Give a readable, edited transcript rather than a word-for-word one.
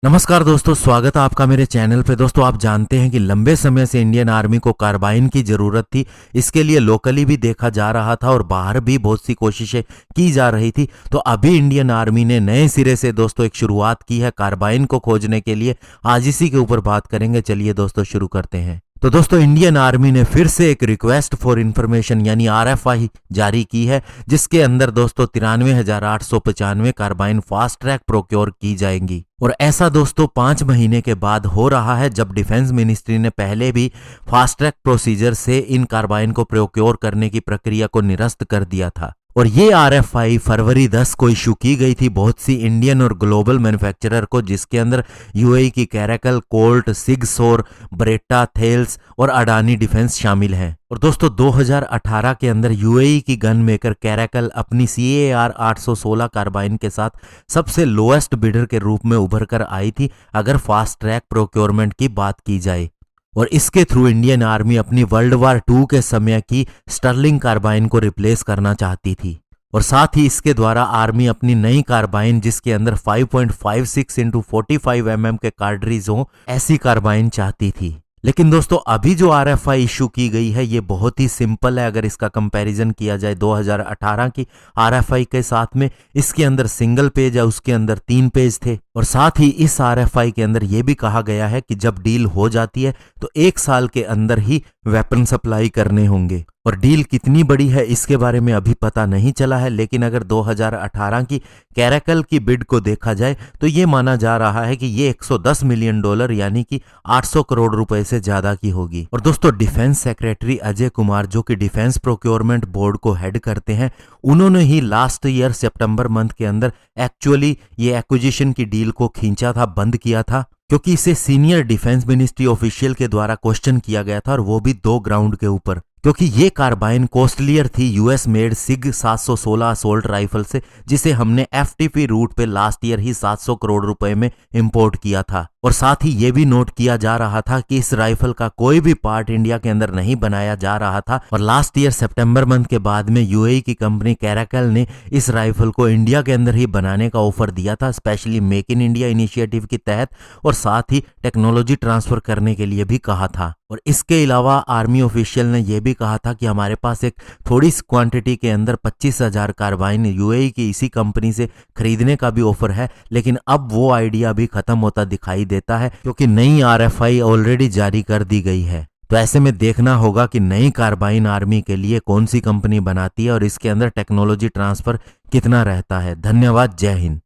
नमस्कार दोस्तों, स्वागत है आपका मेरे चैनल पे। दोस्तों, आप जानते हैं कि लंबे समय से इंडियन आर्मी को कार्बाइन की ज़रूरत थी। इसके लिए लोकली भी देखा जा रहा था और बाहर भी बहुत सी कोशिशें की जा रही थी। तो अभी इंडियन आर्मी ने नए सिरे से दोस्तों एक शुरुआत की है कार्बाइन को खोजने के लिए। आज इसी के ऊपर बात करेंगे। चलिए दोस्तों शुरू करते हैं। तो दोस्तों, इंडियन आर्मी ने फिर से एक रिक्वेस्ट फॉर इंफॉर्मेशन यानी RFI जारी की है, जिसके अंदर दोस्तों 93,895 कार्बाइन फास्ट ट्रैक प्रोक्योर की जाएंगी। और ऐसा दोस्तों 5 महीने के बाद हो रहा है, जब डिफेंस मिनिस्ट्री ने पहले भी फास्ट ट्रैक प्रोसीजर से इन कार्बाइन को प्रोक्योर करने की प्रक्रिया को निरस्त कर दिया था। और ये RFI फरवरी 10 को इशू की गई थी बहुत सी इंडियन और ग्लोबल मैन्युफैक्चरर को, जिसके अंदर UAE की कैरेकल, कोल्ट, सिगसोर, ब्रेटा, थेल्स और अडानी डिफेंस शामिल हैं। और दोस्तों 2018 के अंदर UAE की गन मेकर कैरेकल अपनी CAR 816 कार्बाइन के साथ सबसे लोएस्ट बिडर के रूप में उभर कर आई थी, अगर फास्ट ट्रैक प्रोक्योरमेंट की बात की जाए। और इसके थ्रू इंडियन आर्मी अपनी वर्ल्ड वार 2 के समय की स्टर्लिंग कार्बाइन को रिप्लेस करना चाहती थी। और साथ ही इसके द्वारा आर्मी अपनी नई कार्बाइन, जिसके अंदर 5.56 × 45 mm के कार्ट्रिज हों, ऐसी कार्बाइन चाहती थी। लेकिन दोस्तों अभी जो RFI इशू की गई है ये बहुत ही सिंपल है। अगर इसका कंपैरिजन किया जाए 2018 की RFI के साथ में, इसके अंदर सिंगल पेज है, उसके अंदर 3 पेज थे। और साथ ही इस RFI के अंदर यह भी कहा गया है कि जब डील हो जाती है तो 1 साल के अंदर ही वेपन सप्लाई करने होंगे। और डील कितनी बड़ी है इसके बारे में अभी पता नहीं चला है, लेकिन अगर 2018 की कैरेकल की बिड को देखा जाए तो ये माना जा रहा है कि ये $110 मिलियन यानी कि 800 करोड़ रुपए से ज्यादा की होगी। और दोस्तों डिफेंस सेक्रेटरी अजय कुमार, जो कि डिफेंस प्रोक्योरमेंट बोर्ड को हेड करते हैं, उन्होंने ही लास्ट ईयर सितंबर मंथ के अंदर एक्चुअली ये एक्विजिशन की डील को खींचा था, बंद किया था, क्योंकि इसे सीनियर डिफेंस मिनिस्ट्री ऑफिशियल के द्वारा क्वेश्चन किया गया था, और वो भी 2 ग्राउंड के ऊपर। क्योंकि ये कार्बाइन कॉस्टलियर थी US मेड सिग 716 असोल्ट राइफल से, जिसे हमने FTP रूट पे लास्ट ईयर ही 700 करोड़ रुपए में इंपोर्ट किया था। और साथ ही ये भी नोट किया जा रहा था कि इस राइफल का कोई भी पार्ट इंडिया के अंदर नहीं बनाया जा रहा था। और लास्ट ईयर सितंबर मंथ के बाद में UAE की कंपनी कैरेकल ने इस राइफल को इंडिया के अंदर ही बनाने का ऑफर दिया था, specially make in India initiative के तहत, और साथ ही टेक्नोलॉजी ट्रांसफर करने के लिए भी कहा था। और इसके अलावा आर्मी ऑफिशियल ने यह भी कहा था कि हमारे पास एक थोड़ी क्वांटिटी के अंदर 25,000 कार्बाइन UAE की इसी कंपनी से खरीदने का भी ऑफर है। लेकिन अब वो आइडिया भी खत्म होता दिखाई देता है, क्योंकि नई RFI ऑलरेडी जारी कर दी गई है। तो ऐसे में देखना होगा कि नई कार्बाइन आर्मी के लिए कौन सी कंपनी बनाती है और इसके अंदर टेक्नोलॉजी ट्रांसफर कितना रहता है। धन्यवाद, जय हिंद।